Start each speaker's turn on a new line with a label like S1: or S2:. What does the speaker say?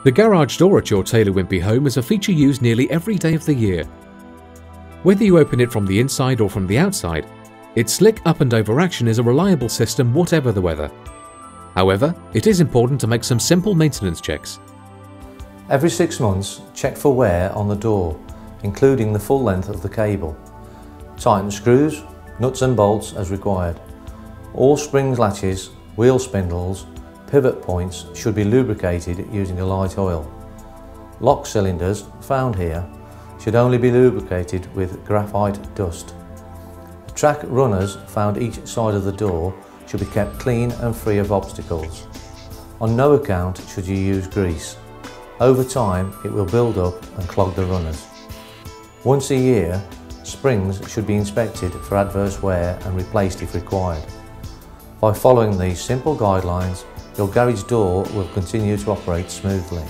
S1: The garage door at your Taylor Wimpey home is a feature used nearly every day of the year. Whether you open it from the inside or from the outside, its slick up and over action is a reliable system whatever the weather. However, it is important to make some simple maintenance checks.
S2: Every 6 months, check for wear on the door, including the full length of the cable. Tighten screws, nuts and bolts as required. All springs latches, wheel spindles, pivot points should be lubricated using a light oil. Lock cylinders, found here, should only be lubricated with graphite dust. The track runners found each side of the door should be kept clean and free of obstacles. On no account should you use grease. Over time it will build up and clog the runners. Once a year, springs should be inspected for adverse wear and replaced if required. By following these simple guidelines, your garage door will continue to operate smoothly.